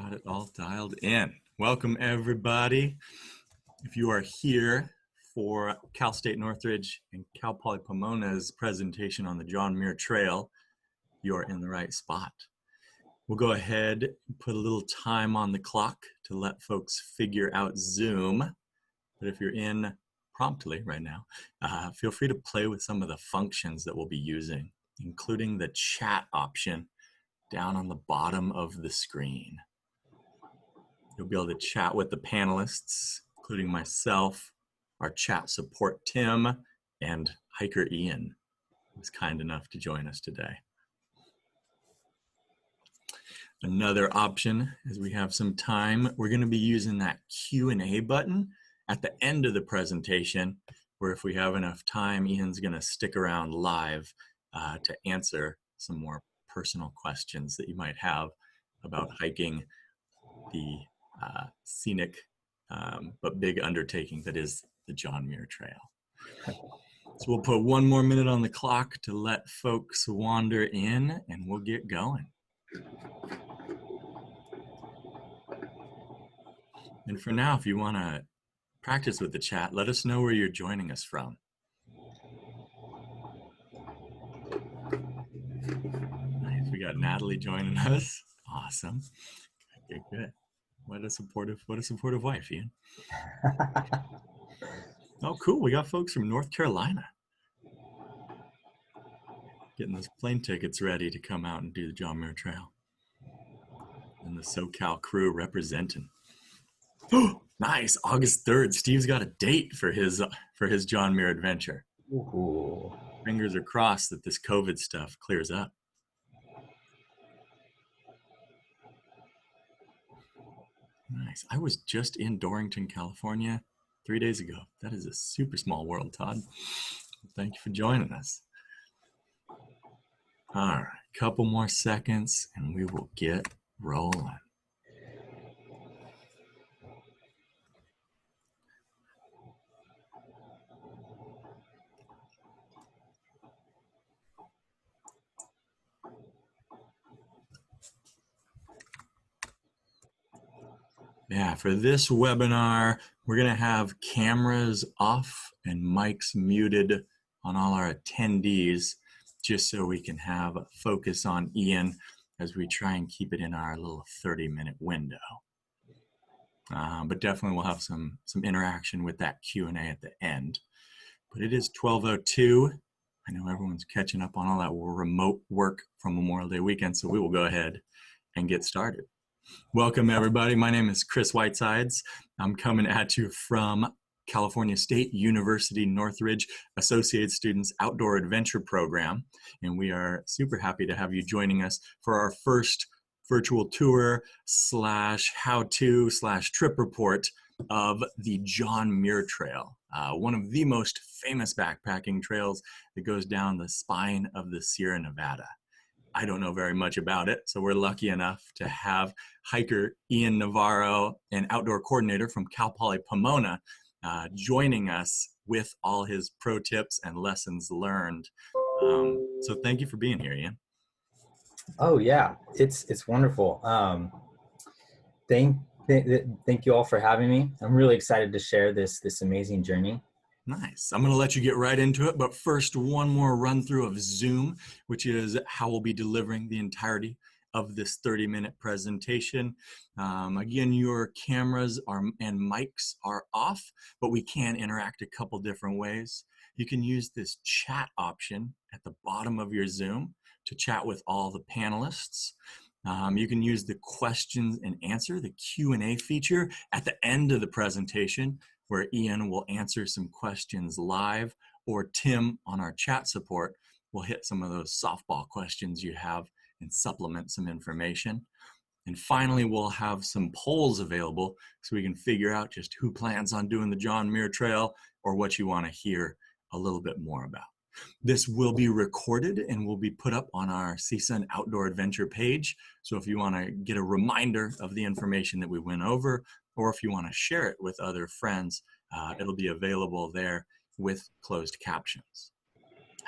Got it all dialed in. Welcome, everybody. If you are here for Cal State Northridge and Cal Poly Pomona's presentation on the John Muir Trail, you're in the right spot. We'll go ahead and put a little time on the clock to let folks figure out Zoom. But if you're in promptly right now, feel free to play with some of the functions that we'll be using, including the chat option down on the bottom of the screen. You'll be able to chat with the panelists, including myself, our chat support Tim, and hiker Ian, who was kind enough to join us today. Another option, as we have some time, we're going to be using that Q&A button at the end of the presentation, where if we have enough time, Ian's going to stick around live to answer some more personal questions that you might have about hiking the scenic but big undertaking that is the John Muir Trail. So we'll put one more minute on the clock to let folks wander in, and we'll get going. And for now, if you want to practice with the chat, let us know where you're joining us from. Nice, we got Natalie joining us. Awesome. Okay, good. What a supportive wife, Ian. Oh, cool. We got folks from North Carolina getting those plane tickets ready to come out and do the John Muir Trail. And the SoCal crew representing. Oh, nice. August 3rd. Steve's got a date for his John Muir adventure. Ooh. Fingers are crossed that this COVID stuff clears up. Nice. I was just in Dorrington, California 3 days ago. That is a super small world, Todd. Thank you for joining us. All right, couple more seconds and we will get rolling. Yeah, for this webinar, we're going to have cameras off and mics muted on all our attendees, just so we can have a focus on Ian as we try and keep it in our little 30-minute window. But definitely we'll have some interaction with that Q&A at the end. But it is 12:02. I know everyone's catching up on all that remote work from Memorial Day weekend, so we will go ahead and get started. Welcome, everybody. My name is Chris Whitesides. I'm coming at you from California State University Northridge Associate Students Outdoor Adventure Program. And we are super happy to have you joining us for our first virtual tour / how-to / trip report of the John Muir Trail, one of the most famous backpacking trails that goes down the spine of the Sierra Nevada. I don't know very much about it, so we're lucky enough to have hiker Ian Navarro, an outdoor coordinator from Cal Poly Pomona, joining us with all his pro tips and lessons learned. So thank you for being here, Ian. Oh yeah, it's wonderful. Thank you all for having me. I'm really excited to share this amazing journey. Nice. I'm going to let you get right into it, but first, one more run through of Zoom, which is how we'll be delivering the entirety of this 30-minute presentation. Again, your cameras and mics are off, but we can interact a couple different ways. You can use this chat option at the bottom of your Zoom to chat with all the panelists. You can use the questions and answer, the Q&A feature at the end of the presentation, where Ian will answer some questions live, or Tim on our chat support will hit some of those softball questions you have and supplement some information. And finally, we'll have some polls available so we can figure out just who plans on doing the John Muir Trail or what you want to hear a little bit more about. This will be recorded and will be put up on our CSUN Outdoor Adventure page. So if you want to get a reminder of the information that we went over, or if you want to share it with other friends, it'll be available there with closed captions.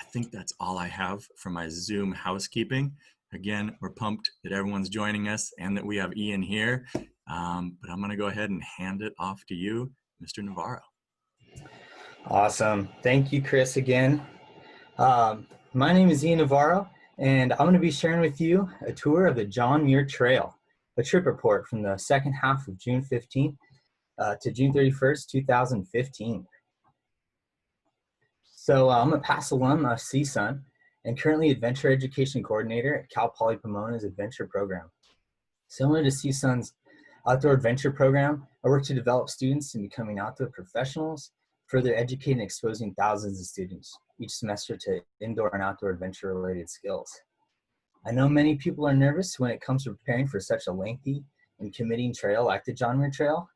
I think that's all I have for my Zoom housekeeping. Again, we're pumped that everyone's joining us and that we have Ian here. But I'm going to go ahead and hand it off to you, Mr. Navarro. Awesome. Thank you, Chris, again. My name is Ian Navarro, and I'm going to be sharing with you a tour of the John Muir Trail, a trip report from the second half of June 15th to June 31st, 2015. So I'm a past alum of CSUN and currently Adventure Education Coordinator at Cal Poly Pomona's Adventure Program. Similar to CSUN's Outdoor Adventure Program, I work to develop students in becoming outdoor professionals, further educating and exposing thousands of students each semester to indoor and outdoor adventure related skills. I know many people are nervous when it comes to preparing for such a lengthy and committing trail like the John Muir Trail.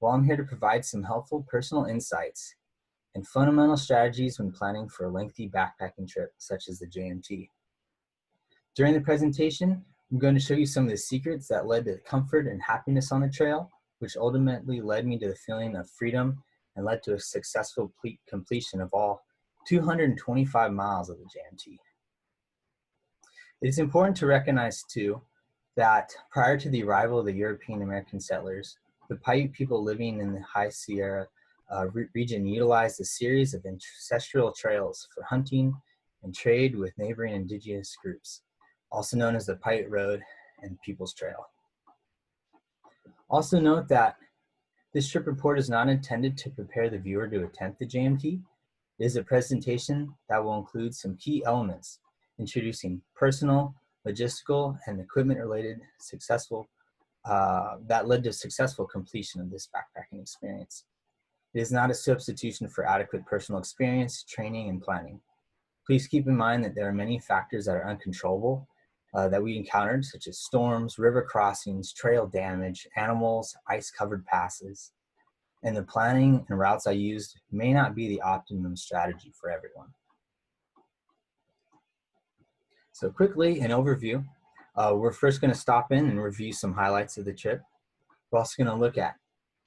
Well, I'm here to provide some helpful personal insights and fundamental strategies when planning for a lengthy backpacking trip such as the JMT. During the presentation, I'm going to show you some of the secrets that led to comfort and happiness on the trail, which ultimately led me to the feeling of freedom and led to a successful completion of all 225 miles of the JMT. It's important to recognize too that prior to the arrival of the European American settlers, the Paiute people living in the High Sierra region utilized a series of ancestral trails for hunting and trade with neighboring indigenous groups, also known as the Paiute Road and People's Trail. Also note that this trip report is not intended to prepare the viewer to attempt the JMT. It is a presentation that will include some key elements, introducing personal, logistical, and equipment-related that led to successful completion of this backpacking experience. It is not a substitution for adequate personal experience, training, and planning. Please keep in mind that there are many factors that are uncontrollable that we encountered, such as storms, river crossings, trail damage, animals, ice-covered passes, and the planning and routes I used may not be the optimum strategy for everyone. So quickly, an overview. We're first going to stop in and review some highlights of the trip. We're also going to look at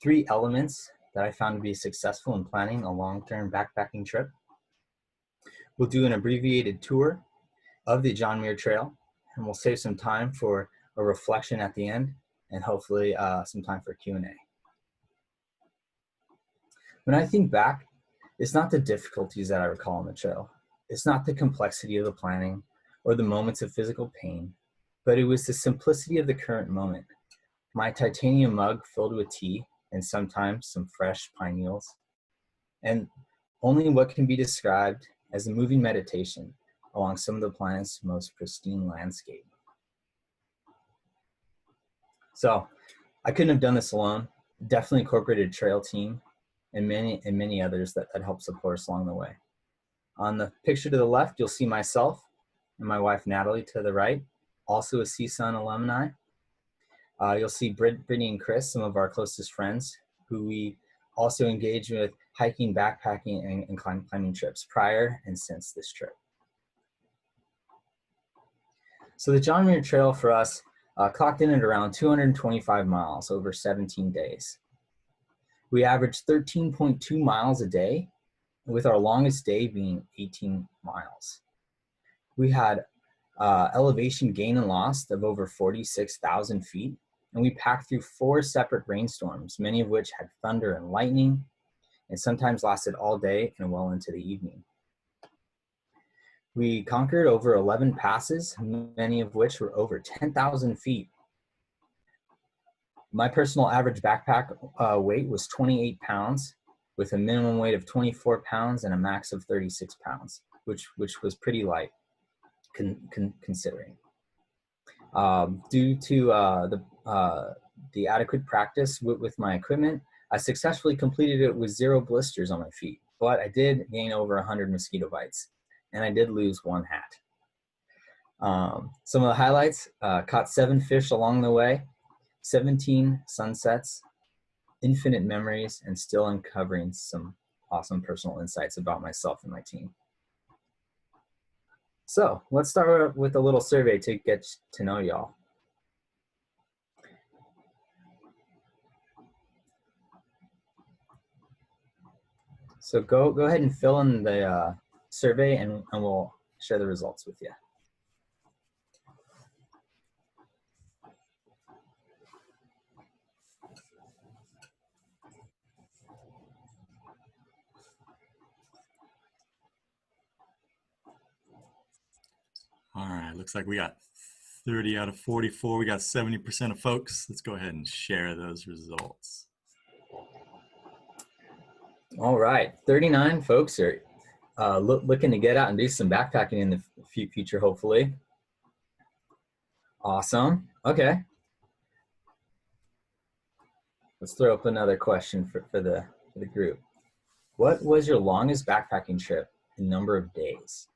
3 elements that I found to be successful in planning a long-term backpacking trip. We'll do an abbreviated tour of the John Muir Trail, and we'll save some time for a reflection at the end, and hopefully some time for Q&A. When I think back, it's not the difficulties that I recall on the trail. It's not the complexity of the planning or the moments of physical pain, but it was the simplicity of the current moment. My titanium mug filled with tea and sometimes some fresh pine needles, and only what can be described as a moving meditation along some of the planet's most pristine landscape. So I couldn't have done this alone. Definitely incorporated a trail team and many others that helped support us along the way. On the picture to the left, you'll see myself and my wife Natalie to the right, also a CSUN alumni. You'll see Brittany and Chris, some of our closest friends, who we also engaged with hiking, backpacking, and climbing trips prior and since this trip. So the John Muir Trail for us clocked in at around 225 miles over 17 days. We averaged 13.2 miles a day, with our longest day being 18 miles. We had elevation gain and loss of over 46,000 feet, and we packed through 4 separate rainstorms, many of which had thunder and lightning, and sometimes lasted all day and well into the evening. We conquered over 11 passes, many of which were over 10,000 feet. My personal average backpack weight was 28 pounds, with a minimum weight of 24 pounds and a max of 36 pounds, which was pretty light considering. Due to the adequate practice with my equipment, I successfully completed it with 0 blisters on my feet, but I did gain over 100 mosquito bites, and I did lose 1 hat. Some of the highlights, caught 7 fish along the way, 17 sunsets, infinite memories, and still uncovering some awesome personal insights about myself and my team. So let's start with a little survey to get to know y'all. So go ahead and fill in the survey, and we'll share the results with you. right, looks like we got 30 out of 44. We got 70% of folks. Let's go ahead and share those results. All right, 39 folks are looking to get out and do some backpacking in the future, hopefully. Awesome. Okay. Let's throw up another question for the group. What was your longest backpacking trip in number of days?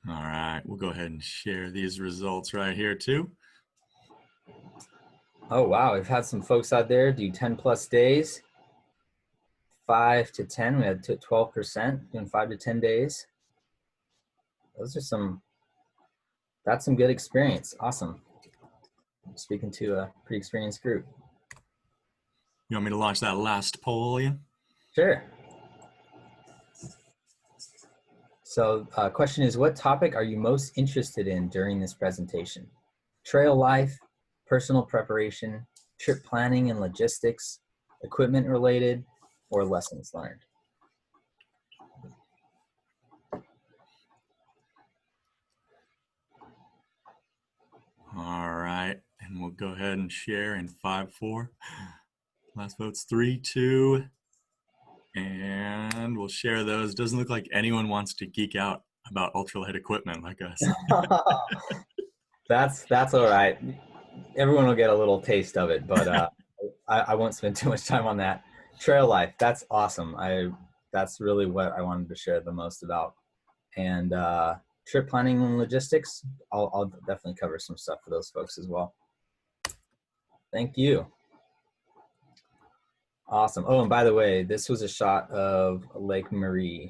All right, we'll go ahead and share these results right here too. Oh, wow. We've had some folks out there do 10 plus days, 5 to 10. We had 12% doing 5 to 10 days. Those are that's some good experience. Awesome. I'm speaking to a pretty experienced group. You want me to launch that last poll, Ian? Sure. So question is, what topic are you most interested in during this presentation? Trail life, personal preparation, trip planning and logistics, equipment related, or lessons learned? All right, and we'll go ahead and share in 5, 4. Last vote's 3, 2. And we'll share those. Doesn't look like anyone wants to geek out about ultralight equipment like us. That's all right. Everyone will get a little taste of it, but I won't spend too much time on that. Trail life, that's awesome. That's really what I wanted to share the most about. And trip planning and logistics, I'll definitely cover some stuff for those folks as well. Thank you. Awesome. Oh, and by the way, this was a shot of Lake Muir,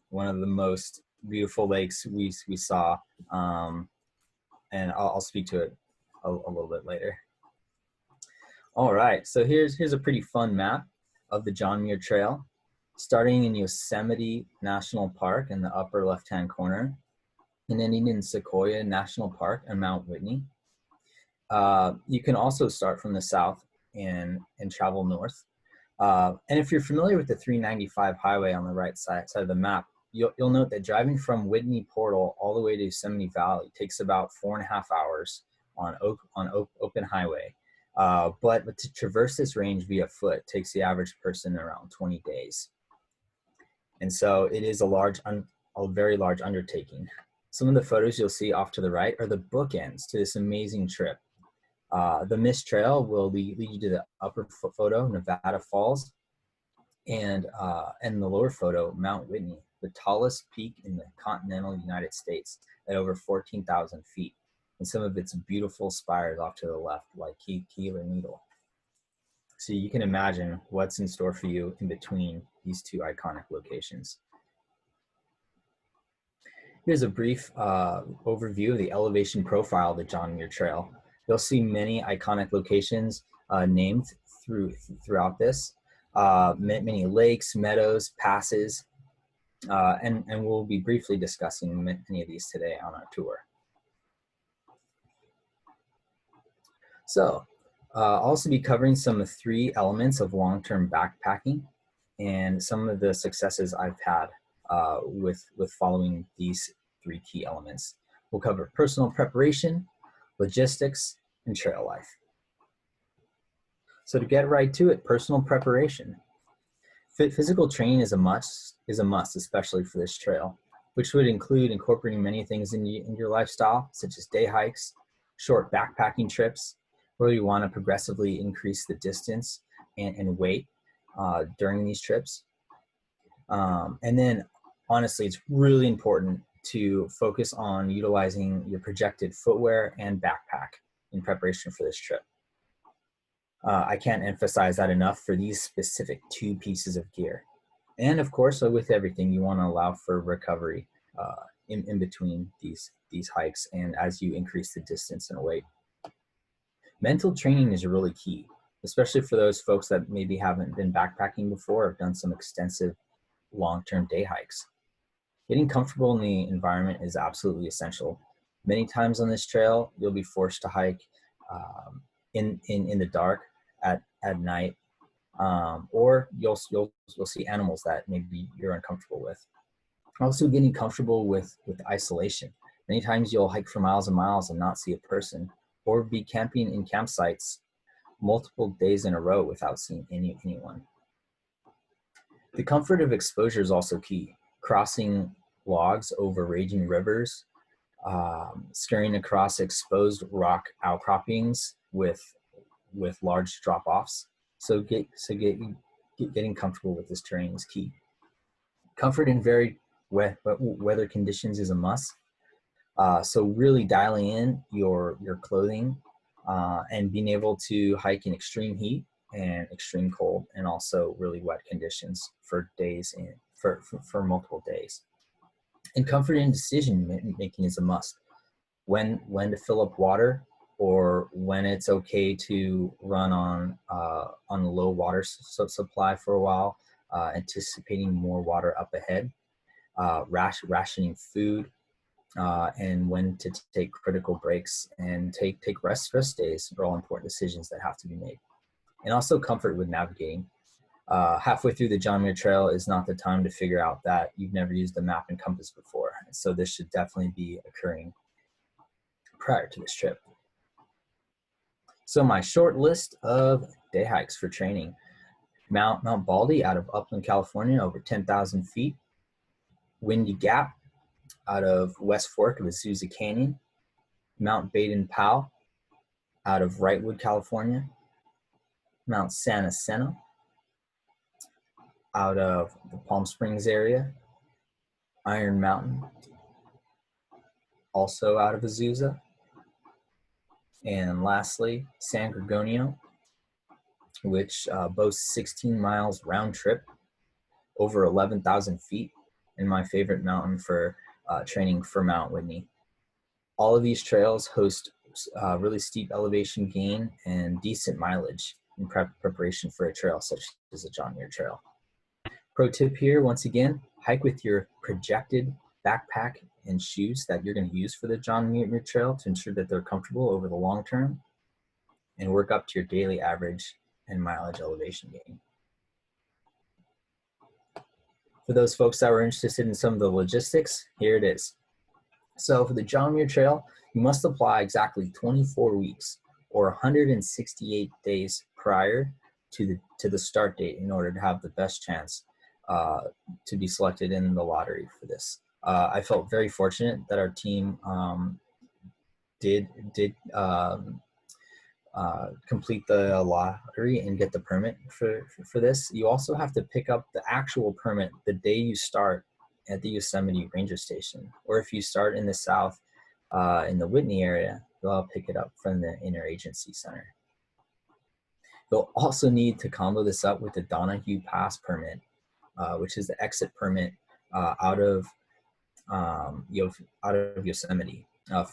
one of the most beautiful lakes we saw, and I'll speak to it a little bit later. All right, so here's a pretty fun map of the John Muir Trail, starting in Yosemite National Park in the upper left-hand corner, and ending in Sequoia National Park and Mount Whitney. You can also start from the south and travel north. And if you're familiar with the 395 highway on the right side of the map, you'll note that driving from Whitney Portal all the way to Yosemite Valley takes about 4.5 hours on open highway. But to traverse this range via foot takes the average person around 20 days. And so it is a very large undertaking. Some of the photos you'll see off to the right are the bookends to this amazing trip. The Mist Trail will lead you to the upper photo, Nevada Falls, and the lower photo, Mount Whitney, the tallest peak in the continental United States at over 14,000 feet, and some of its beautiful spires off to the left, like Keeler Needle. So you can imagine what's in store for you in between these two iconic locations. Here's a brief overview of the elevation profile of the John Muir Trail. You'll see many iconic locations named throughout this, many lakes, meadows, passes, and we'll be briefly discussing many of these today on our tour. So I'll also be covering some of the 3 elements of long-term backpacking and some of the successes I've had with following these 3 key elements. We'll cover personal preparation, logistics, and trail life. So to get right to it, personal preparation. Physical training is a must, especially for this trail, which would include incorporating many things in your lifestyle, such as day hikes, short backpacking trips, where you want to progressively increase the distance and weight during these trips. And then, honestly, it's really important to focus on utilizing your projected footwear and backpack in preparation for this trip. I can't emphasize that enough for these specific 2 pieces of gear. And of course, with everything, you want to allow for recovery in between these hikes and as you increase the distance and weight. Mental training is really key, especially for those folks that maybe haven't been backpacking before or done some extensive long-term day hikes. Getting comfortable in the environment is absolutely essential. Many times on this trail, you'll be forced to hike in the dark at night, or you'll see animals that maybe you're uncomfortable with. Also, getting comfortable with isolation. Many times you'll hike for miles and miles and not see a person, or be camping in campsites multiple days in a row without seeing anyone. The comfort of exposure is also key. Crossing logs over raging rivers, scurrying across exposed rock outcroppings with large drop-offs. So getting comfortable with this terrain is key. Comfort in varied weather conditions is a must. So really dialing in your clothing and being able to hike in extreme heat and extreme cold, and also really wet conditions for days for multiple days. And comfort in decision making is a must. When to fill up water, or when it's okay to run on low water supply for a while, anticipating more water up ahead, rationing food, and when to take critical breaks and take rest days are all important decisions that have to be made. And also comfort with navigating. Halfway through the John Muir Trail is not the time to figure out that you've never used a map and compass before. So this should definitely be occurring prior to this trip. So my short list of day hikes for training: Mount Baldy out of Upland, California, over 10,000 feet. Windy Gap out of West Fork of Azusa Canyon. Mount Baden-Powell out of Wrightwood, California. Mount Santa Sena out of the Palm Springs area. Iron Mountain, also out of Azusa. And lastly, San Gorgonio, which boasts 16 miles round trip, over 11,000 feet, and my favorite mountain for training for Mount Whitney. All of these trails host really steep elevation gain and decent mileage in preparation for a trail such as the John Muir Trail. Pro tip here, once again, hike with your projected backpack and shoes that you're going to use for the John Muir Trail to ensure that they're comfortable over the long term, and work up to your daily average and mileage elevation gain. For those folks that were interested in some of the logistics, here it is. So for the John Muir Trail, you must apply exactly 24 weeks or 168 days prior to the start date in order to have the best chance to be selected in the lottery for this. I felt very fortunate that our team did complete the lottery and get the permit for this. You also have to pick up the actual permit the day you start at the Yosemite Ranger Station, or if you start in the south in the Whitney area, they'll pick it up from the Interagency Center. You'll also need to combo this up with the Donahue Pass permit, which is the exit permit out of Yosemite.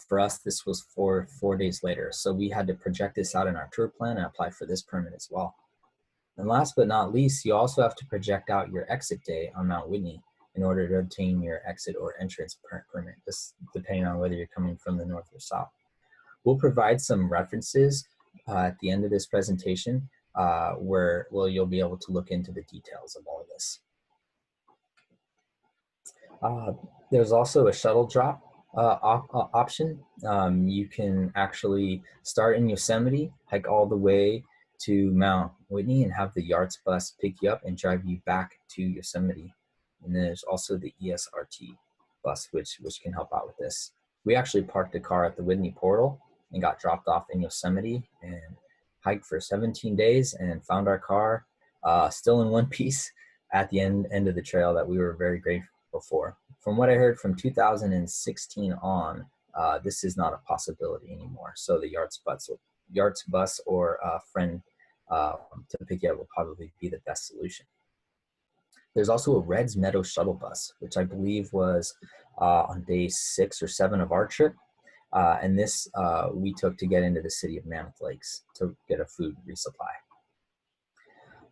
For us, this was 4 days later, so we had to project this out in our tour plan and apply for this permit as well. And last but not least, you also have to project out your exit day on Mount Whitney in order to obtain your exit or entrance permit, just depending on whether you're coming from the north or south. We'll provide some references at the end of this presentation where you'll be able to look into the details of all of this. There's also a shuttle drop option. You can actually start in Yosemite, hike all the way to Mount Whitney, and have the Yards bus pick you up and drive you back to Yosemite. And then there's also the ESRT bus, which can help out with this. We actually parked the car at the Whitney portal and got dropped off in Yosemite and hiked for 17 days and found our car still in one piece at the end of the trail that we were very grateful for. From what I heard from 2016 on, this is not a possibility anymore. So the Yards bus or a friend to pick you up will probably be the best solution. There's also a Reds Meadow shuttle bus, which I believe was on day 6 or 7 of our trip. And this we took to get into the city of Mammoth Lakes to get a food resupply.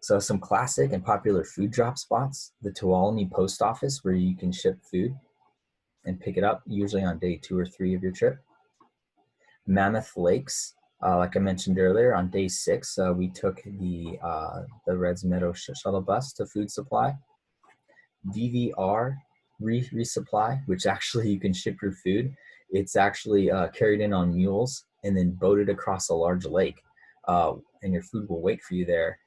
So some classic and popular food drop spots: the Tuolumne Post Office, where you can ship food and pick it up, usually on day 2 or 3 of your trip. Mammoth Lakes, Like I mentioned earlier, on day 6, we took the Reds Meadow shuttle bus to food supply. VVR resupply, which actually you can ship your food. It's actually carried in on mules and then boated across a large lake, and your food will wait for you there,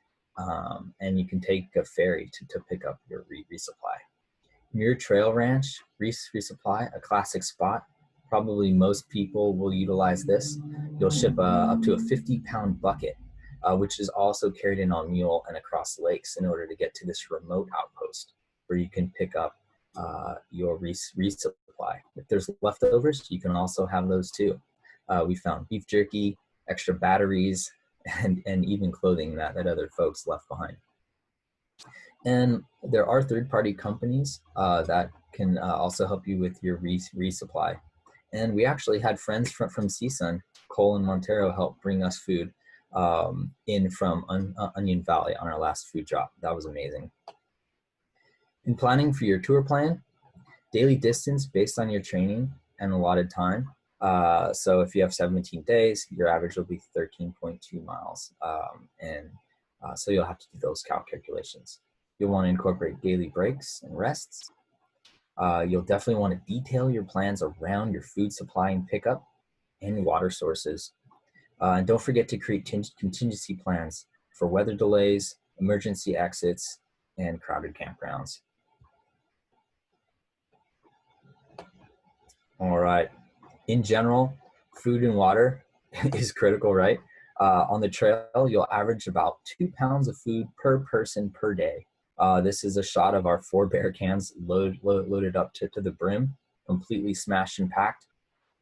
and you can take a ferry to pick up your resupply. Muir Trail Ranch resupply, a classic spot. Probably most people will utilize this. You'll ship up to a 50-pound bucket, which is also carried in on mule and across lakes in order to get to this remote outpost where you can pick up your resupply. If there's leftovers, you can also have those too. We found beef jerky, extra batteries, and even clothing that other folks left behind. And there are third-party companies that can also help you with your resupply. And we actually had friends from CSUN, Cole and Montero, help bring us food in from Onion Valley on our last food drop. That was amazing. In planning for your tour plan, daily distance based on your training and allotted time. So if you have 17 days, your average will be 13.2 miles. So you'll have to do those calculations. You'll want to incorporate daily breaks and rests. You'll definitely want to detail your plans around your food supply and pickup and water sources. And don't forget to create contingency plans for weather delays, emergency exits, and crowded campgrounds. All right. In general, food and water is critical, right? On the trail, you'll average about 2 pounds of food per person per day. This is a shot of our 4 bear cans loaded up to the brim, completely smashed and packed.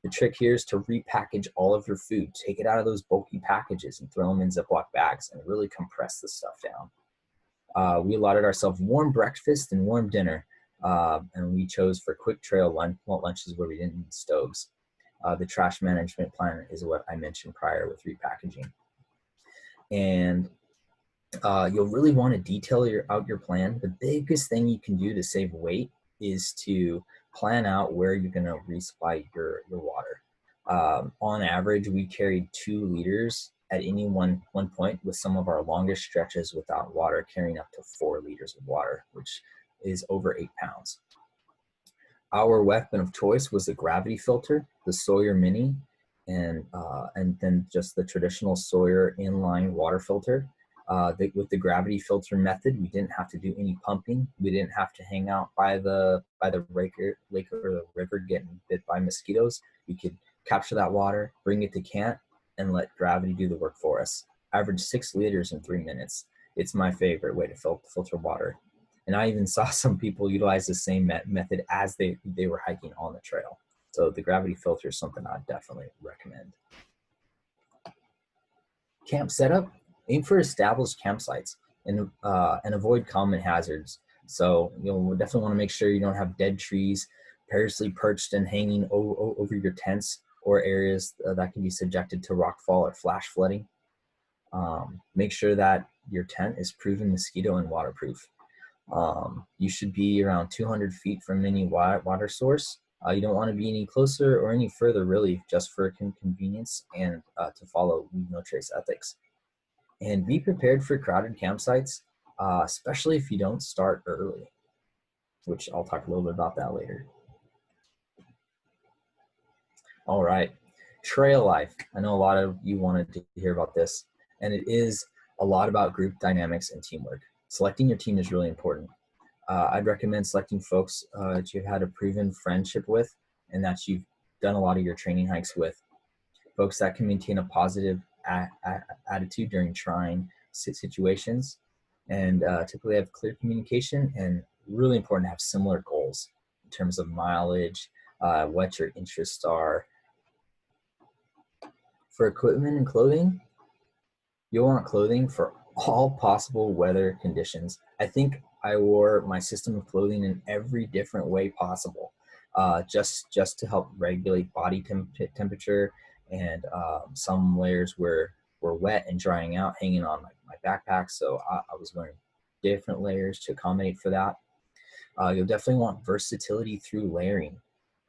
The trick here is to repackage all of your food. Take it out of those bulky packages and throw them in Ziploc bags and really compress the stuff down. We allotted ourselves warm breakfast and warm dinner, and we chose for quick trail lunches where we didn't need stoves. The trash management plan is what I mentioned prior with repackaging. And you'll really want to detail out your plan. The biggest thing you can do to save weight is to plan out where you're going to resupply your water. On average, we carried 2 liters at any one point, with some of our longest stretches without water carrying up to 4 liters of water, which is over 8 pounds. Our weapon of choice was the gravity filter, the Sawyer Mini, and then just the traditional Sawyer inline water filter. With the gravity filter method, we didn't have to do any pumping. We didn't have to hang out by the lake or the river getting bit by mosquitoes. We could capture that water, bring it to camp, and let gravity do the work for us. Average 6 liters in 3 minutes. It's my favorite way to filter water. And I even saw some people utilize the same method as they were hiking on the trail. So the gravity filter is something I'd definitely recommend. Camp setup. Aim for established campsites and avoid common hazards. So you'll definitely want to make sure you don't have dead trees perilously perched and hanging over your tents, or areas that can be subjected to rockfall or flash flooding. Make sure that your tent is proven mosquito and waterproof. You should be around 200 feet from any water source. You don't want to be any closer or any further, really, just for convenience and to follow no trace ethics. And be prepared for crowded campsites, especially if you don't start early, which I'll talk a little bit about that later. All right, trail life. I know a lot of you wanted to hear about this, and it is a lot about group dynamics and teamwork. Selecting your team is really important. I'd recommend selecting folks that you've had a proven friendship with and that you've done a lot of your training hikes with. Folks that can maintain a positive attitude during trying situations, and typically have clear communication, and really important to have similar goals in terms of mileage, what your interests are. For equipment and clothing, you'll want clothing for all possible weather conditions. I think I wore my system of clothing in every different way possible, just to help regulate body temperature, and some layers were wet and drying out, hanging on my backpack, so I was wearing different layers to accommodate for that. You'll definitely want versatility through layering.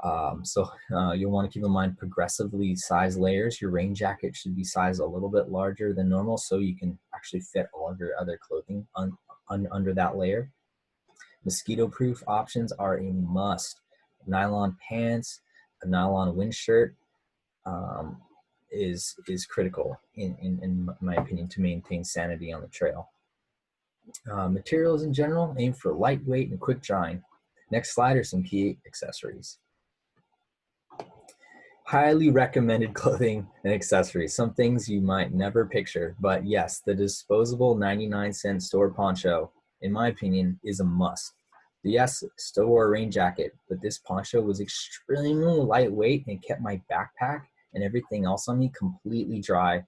You'll want to keep in mind progressively sized layers. Your rain jacket should be sized a little bit larger than normal so you can actually fit all of your other clothing under that layer. Mosquito-proof options are a must. Nylon pants, a nylon wind shirt is critical in my opinion to maintain sanity on the trail. Materials in general, aim for lightweight and quick drying. Next slide are some key accessories. Highly recommended clothing and accessories. Some things you might never picture, but yes, the disposable 99-cent store poncho, in my opinion, is a must. Yes, still wore a rain jacket, but this poncho was extremely lightweight and kept my backpack and everything else on me completely dry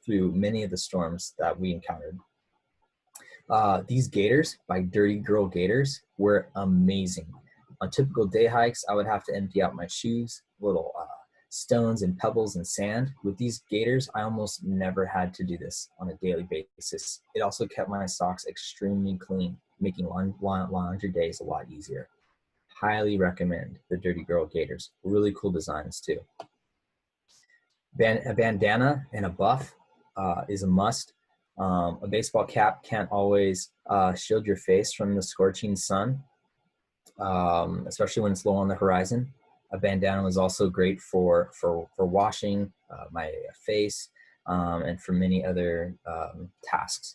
through many of the storms that we encountered. These gaiters by Dirty Girl Gaiters were amazing. On typical day hikes, I would have to empty out my shoes, little stones and pebbles and sand. With these gaiters, I almost never had to do this on a daily basis. It also kept my socks extremely clean, making laundry days a lot easier. Highly recommend the Dirty Girl Gaiters. Really cool designs too. A bandana and a buff is a must. A baseball cap can't always shield your face from the scorching sun, especially when it's low on the horizon. A bandana was also great for washing my face and for many other tasks.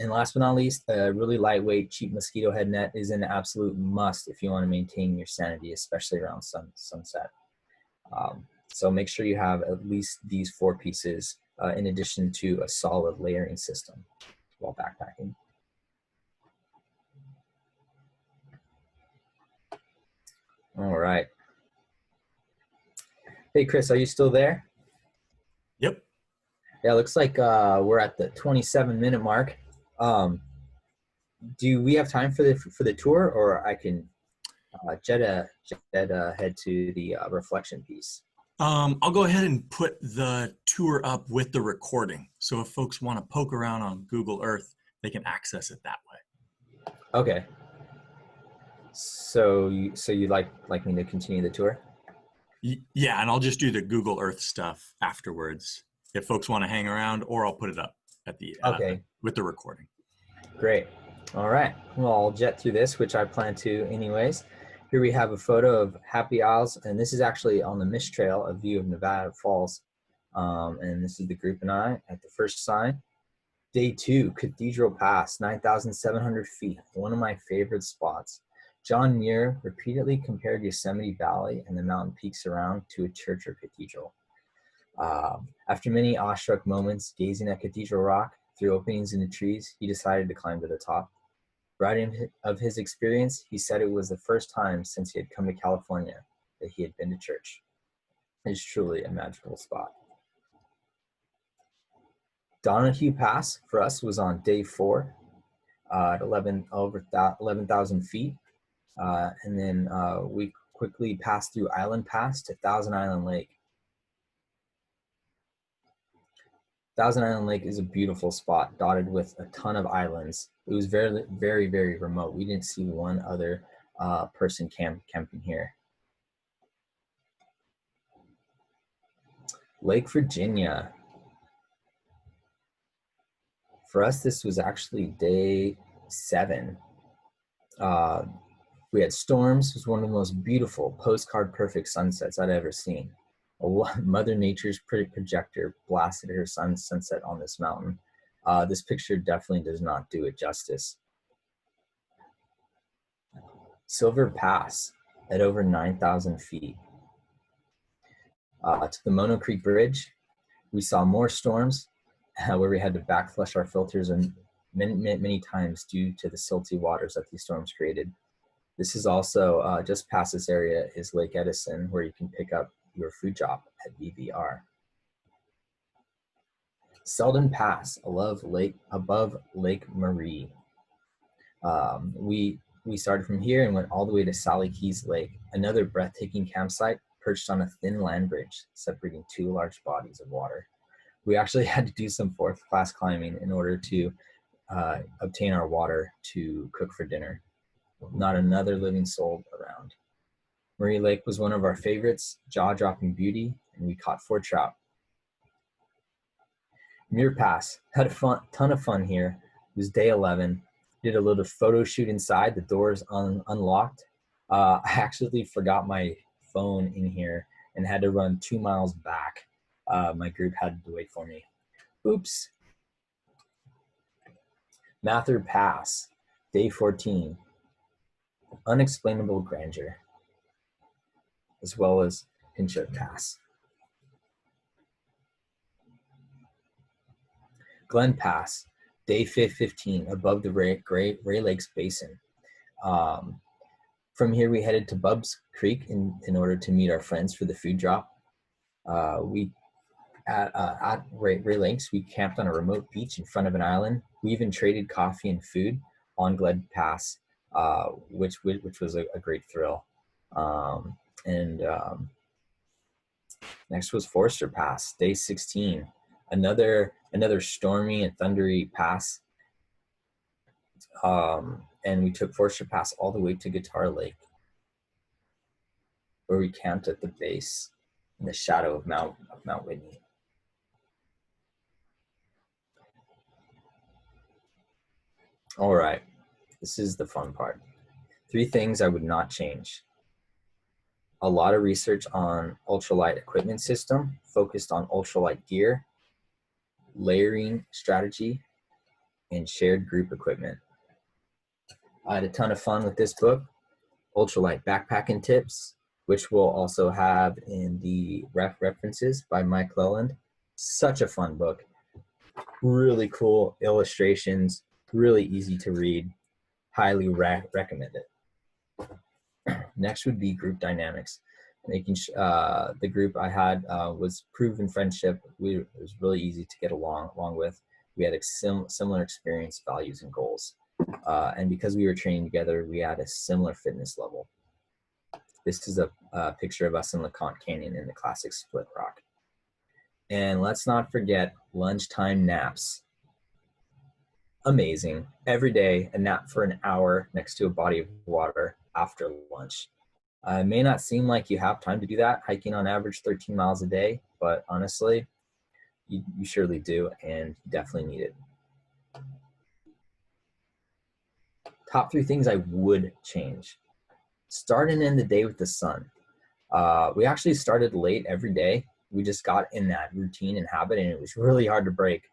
And last but not least, a really lightweight, cheap mosquito head net is an absolute must if you want to maintain your sanity, especially around sunset. So make sure you have at least these 4 pieces in addition to a solid layering system while backpacking. All right. Hey, Chris, are you still there? Yep. Yeah, looks like we're at the 27-minute mark. Do we have time for the tour, or I can jet ahead to the reflection piece? I'll go ahead and put the tour up with the recording. So if folks want to poke around on Google Earth, they can access it that way. Okay. So you'd like me to continue the tour? Yeah, and I'll just do the Google Earth stuff afterwards if folks want to hang around, or I'll put it up at the okay with the recording. Great. All right. Well, I'll jet through this, which I plan to anyways. Here we have a photo of Happy Isles, and this is actually on the Mist Trail, a view of Nevada Falls. And this is the group and I at the first sign. Day 2, Cathedral Pass, 9,700 feet, one of my favorite spots. John Muir repeatedly compared Yosemite Valley and the mountain peaks around to a church or cathedral. After many awestruck moments gazing at Cathedral Rock through openings in the trees, he decided to climb to the top. Writing of his experience, he said it was the first time since he had come to California that he had been to church. It's truly a magical spot. Donahue Pass for us was on day 4 at 11,000 feet. And then we quickly passed through Island Pass to Thousand Island Lake. Thousand Island Lake is a beautiful spot dotted with a ton of islands. It was very, very, very remote. We didn't see one other person camping here. Lake Virginia. For us, this was actually day 7. We had storms. It was one of the most beautiful postcard perfect sunsets I'd ever seen. Mother Nature's projector blasted her sunset on this mountain. This picture definitely does not do it justice. Silver Pass at over 9,000 feet. To the Mono Creek Bridge, we saw more storms where we had to back flush our filters and many times due to the silty waters that these storms created. This is also, just past this area is Lake Edison, where you can pick up your food drop at BVR. Selden Pass above Lake Marie. We started from here and went all the way to Sally Keys Lake, another breathtaking campsite perched on a thin land bridge separating 2 large bodies of water. We actually had to do some 4th class climbing in order to obtain our water to cook for dinner. Not another living soul around. Murray Lake was one of our favorites, jaw-dropping beauty, and we caught 4 trout. Muir Pass, had a ton of fun here. It was day 11. Did a little photo shoot inside, the doors unlocked. I actually forgot my phone in here and had to run 2 miles back. My group had to wait for me. Oops. Mather Pass, day 14. Unexplainable grandeur, as well as Pinchot Pass. Glen Pass, day 15, above the Ray Lakes Basin. From here, we headed to Bubbs Creek in order to meet our friends for the food drop. At Ray Lakes, we camped on a remote beach in front of an island. We even traded coffee and food on Glen Pass, which was a great thrill. Next was Forester Pass, day 16. Another stormy and thundery pass. And we took Forester Pass all the way to Guitar Lake, where we camped at the base in the shadow of Mount Whitney. All right, this is the fun part. 3 things I would not change. A lot of research on ultralight equipment system, focused on ultralight gear, layering strategy, and shared group equipment. I had a ton of fun with this book, Ultralight Backpacking Tips, which we'll also have in the references by Mike Leland. Such a fun book. Really cool illustrations, really easy to read. Highly recommend it. Next would be group dynamics. Making the group I had was proven friendship. It was really easy to get along with. We had similar experience, values, and goals. And because we were training together, we had a similar fitness level. This is a picture of us in LeConte Canyon in the classic split rock. And let's not forget lunchtime naps. Amazing. Every day, a nap for an hour next to a body of water after lunch. It may not seem like you have time to do that, hiking on average 13 miles a day, but honestly, you surely do, and you definitely need it. Top 3 things I would change. Start and end the day with the sun. We actually started late every day. We just got in that routine and habit, and it was really hard to break.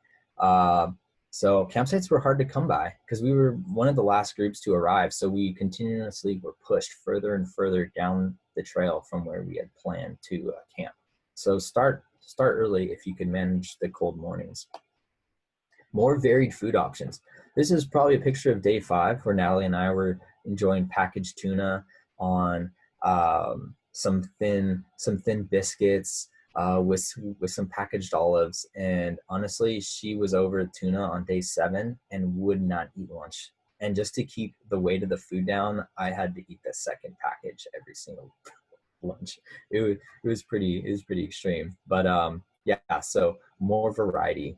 So campsites were hard to come by because we were one of the last groups to arrive. So we continuously were pushed further and further down the trail from where we had planned to camp. So start early if you can manage the cold mornings. More varied food options. This is probably a picture of day 5 where Natalie and I were enjoying packaged tuna on some thin biscuits, with some packaged olives. And honestly, she was over tuna on day 7 and would not eat lunch. And just to keep the weight of the food down, I had to eat the second package every single lunch. It was pretty extreme. But yeah, so more variety.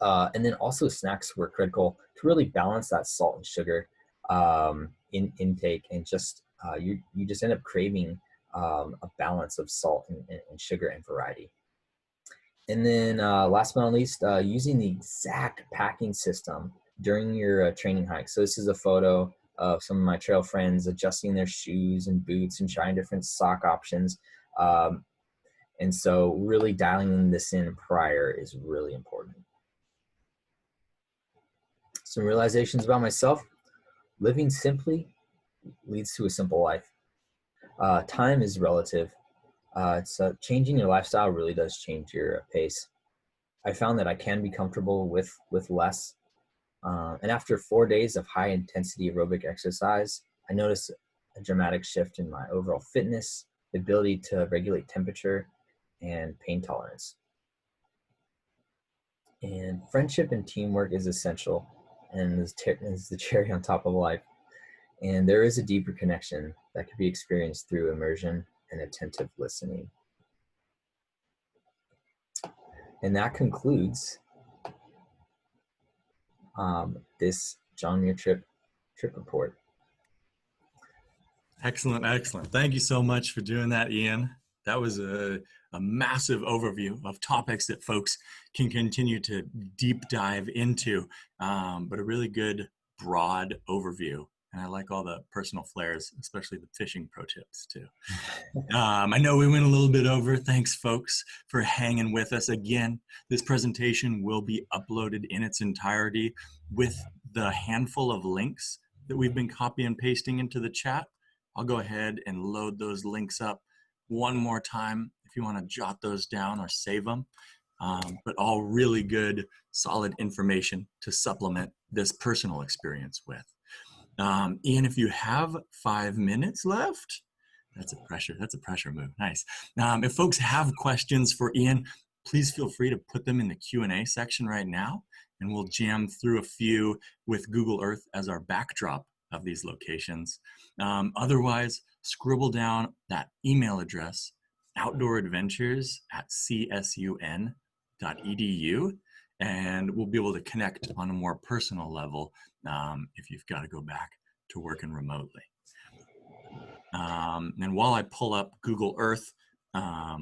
And then also snacks were critical to really balance that salt and sugar in intake, and just you just end up craving a balance of salt and sugar and variety. And then last but not least, using the exact packing system during your training hike. So this is a photo of some of my trail friends adjusting their shoes and boots and trying different sock options. And so really dialing this in prior is really important. Some realizations about myself. Living simply leads to a simple life. Time is relative. Changing your lifestyle really does change your pace. I found that I can be comfortable with less. And after 4 days of high intensity aerobic exercise, I noticed a dramatic shift in my overall fitness, the ability to regulate temperature, and pain tolerance. And friendship and teamwork is essential, and is the cherry on top of life. And there is a deeper connection that can be experienced through immersion and attentive listening. And that concludes this John Muir trip report. Excellent, excellent. Thank you so much for doing that, Ian. That was a massive overview of topics that folks can continue to deep dive into, but a really good broad overview. And I like all the personal flares, especially the fishing pro tips too. I know we went a little bit over. Thanks, folks, for hanging with us. Again, this presentation will be uploaded in its entirety with the handful of links that we've been copy and pasting into the chat. I'll go ahead and load those links up one more time if you want to jot those down or save them. But all really good, solid information to supplement this personal experience with. Ian, if you have 5 minutes left, that's a pressure move. Nice. If folks have questions for Ian, please feel free to put them in the Q&A section right now, and we'll jam through a few with Google Earth as our backdrop of these locations. Otherwise, scribble down that email address, outdooradventures@csun.edu, and we'll be able to connect on a more personal level if you've got to go back to working remotely. And while I pull up Google Earth, I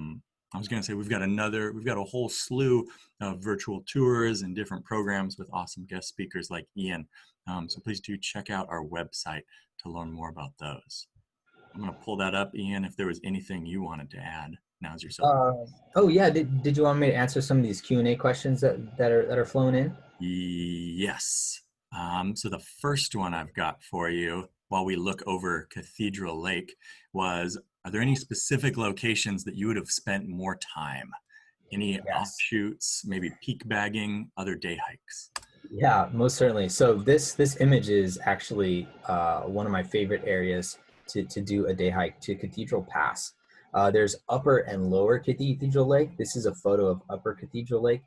was going to say we've got a whole slew of virtual tours and different programs with awesome guest speakers like Ian. So please do check out our website to learn more about those. I'm going to pull that up, Ian. If there was anything you wanted to add, now's your time. Oh yeah, did you want me to answer some of these Q&A questions that are flowing in? Yes. So the first one I've got for you while we look over Cathedral Lake was, are there any specific locations that you would have spent more time? Any offshoots, maybe peak bagging, other day hikes? Yeah, most certainly. So this image is actually one of my favorite areas to do a day hike, to Cathedral Pass. There's Upper and Lower Cathedral Lake. This is a photo of Upper Cathedral Lake.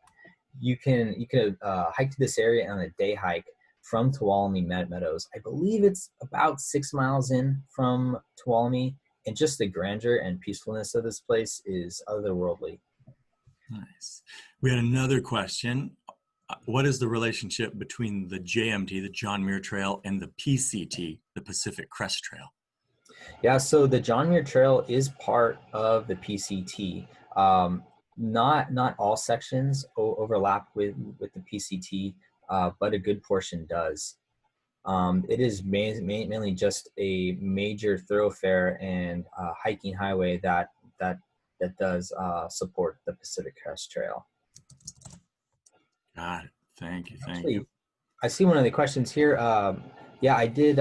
You can hike to this area on a day hike from Tuolumne Meadows. I believe it's about 6 miles in from Tuolumne, and just the grandeur and peacefulness of this place is otherworldly. Nice. We had another question. What is the relationship between the JMT, the John Muir Trail, and the PCT, the Pacific Crest Trail? Yeah, so the John Muir Trail is part of the PCT. Not all sections overlap with the PCT, but a good portion does. It is mainly just a major thoroughfare and hiking highway that does support the Pacific Crest Trail. Got it. Thank you. I see one of the questions here. Yeah, I did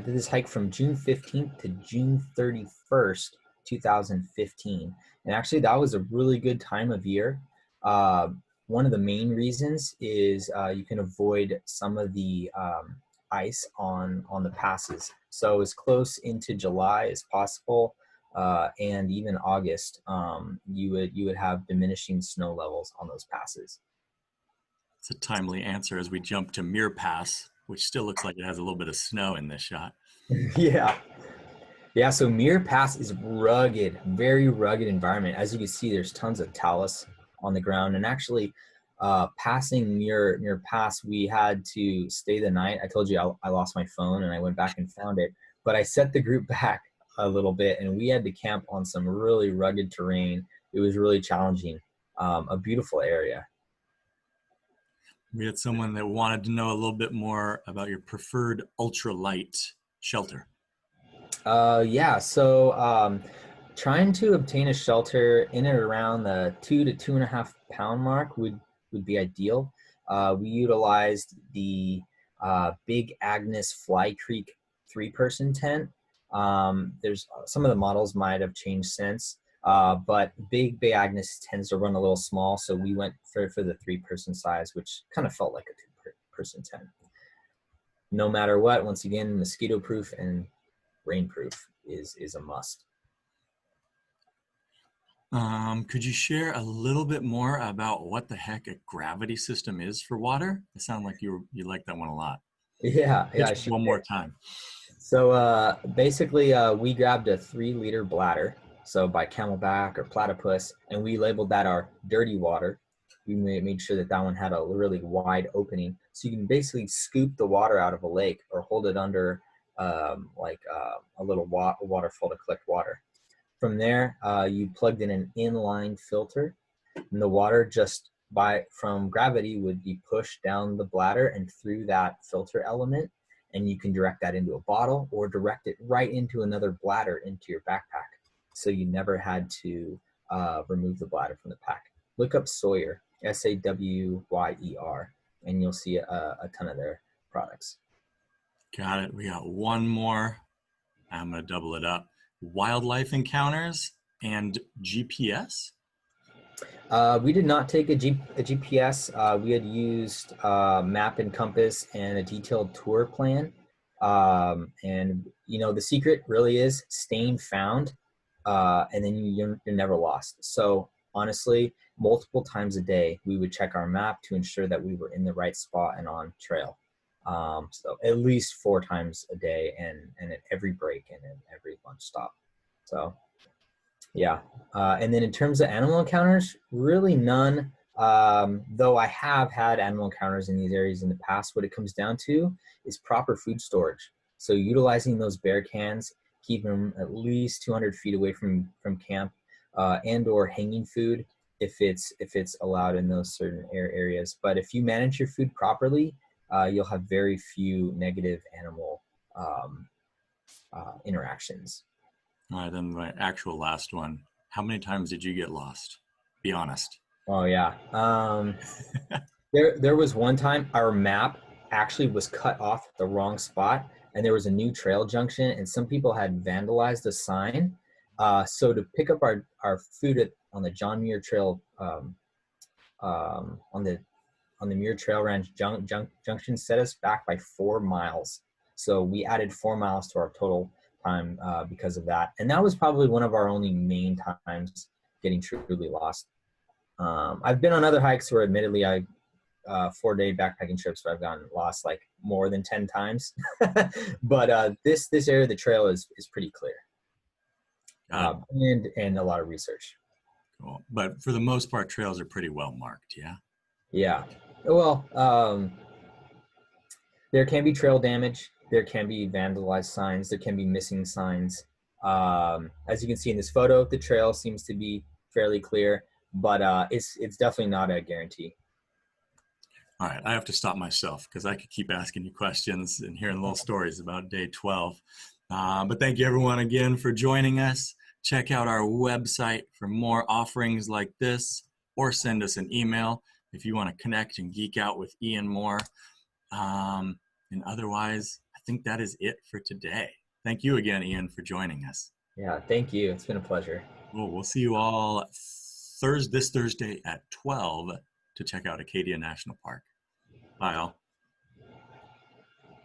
this hike from June 15th to June 31st, 2015. And actually that was a really good time of year. One of the main reasons is you can avoid some of the ice on the passes. So as close into July as possible, and even August, you would have diminishing snow levels on those passes. It's a timely answer as we jump to Muir Pass, which still looks like it has a little bit of snow in this shot. Yeah, so Muir Pass is rugged, very rugged environment. As you can see, there's tons of talus on the ground. And actually, passing Muir Pass, we had to stay the night. I told you I lost my phone and I went back and found it. But I set the group back a little bit and we had to camp on some really rugged terrain. It was really challenging. A beautiful area. We had someone that wanted to know a little bit more about your preferred ultralight shelter. Yeah, so trying to obtain a shelter in and around the 2 to 2.5 pound mark would be ideal. We utilized the Big Agnes Fly Creek 3-person tent. There's some of the models might have changed since. But Big Agnes tends to run a little small, so we went for the 3-person size, which kind of felt like a 2-person tent. No matter what, once again, mosquito proof and rain proof is a must. Could you share a little bit more about what the heck a gravity system is for water? It sounded like you like that one a lot. Yeah. One more time. So basically, we grabbed a 3-liter bladder. So by Camelback or Platypus, and we labeled that our dirty water. We made sure that one had a really wide opening. So you can basically scoop the water out of a lake or hold it under a little waterfall to collect water. From there, you plugged in an inline filter, and the water just from gravity would be pushed down the bladder and through that filter element, and you can direct that into a bottle or direct it right into another bladder into your backpack. So you never had to remove the bladder from the pack. Look up Sawyer, Sawyer, and you'll see a ton of their products. Got it. We got one more. I'm going to double it up. Wildlife encounters and GPS? We did not take a GPS. We had used map and compass and a detailed tour plan. And the secret really is staying found, and then you're never lost. So honestly, multiple times a day, we would check our map to ensure that we were in the right spot and on trail. So at least 4 times a day, and at every break and at every lunch stop. So yeah. And then in terms of animal encounters, really none. Though I have had animal encounters in these areas in the past, what it comes down to is proper food storage. So utilizing those bear cans, keep them at least 200 feet away from camp, and or hanging food if it's allowed in those certain areas. But if you manage your food properly, you'll have very few negative animal interactions. All right, then my actual last one. How many times did you get lost? Be honest. Oh yeah. There was one time our map actually was cut off at the wrong spot, and there was a new trail junction, and some people had vandalized a sign. So to pick up our food on the John Muir Trail, on the Muir Trail Ranch junction, set us back by 4 miles. So we added 4 miles to our total time because of that, and that was probably one of our only main times getting truly lost. I've been on other hikes where admittedly 4-day backpacking trips where I've gotten lost like more than 10 times. But this area of the trail is pretty clear. And a lot of research. Cool. But for the most part, trails are pretty well marked, yeah? Yeah. Well, there can be trail damage. There can be vandalized signs. There can be missing signs. As you can see in this photo, the trail seems to be fairly clear, but it's definitely not a guarantee. All right, I have to stop myself because I could keep asking you questions and hearing little stories about day 12. But thank you everyone again for joining us. Check out our website for more offerings like this, or send us an email if you want to connect and geek out with Ian more. And otherwise, I think that is it for today. Thank you again, Ian, for joining us. Yeah, thank you. It's been a pleasure. Well, we'll see you all this Thursday at 12 to check out Acadia National Park. Bye, all.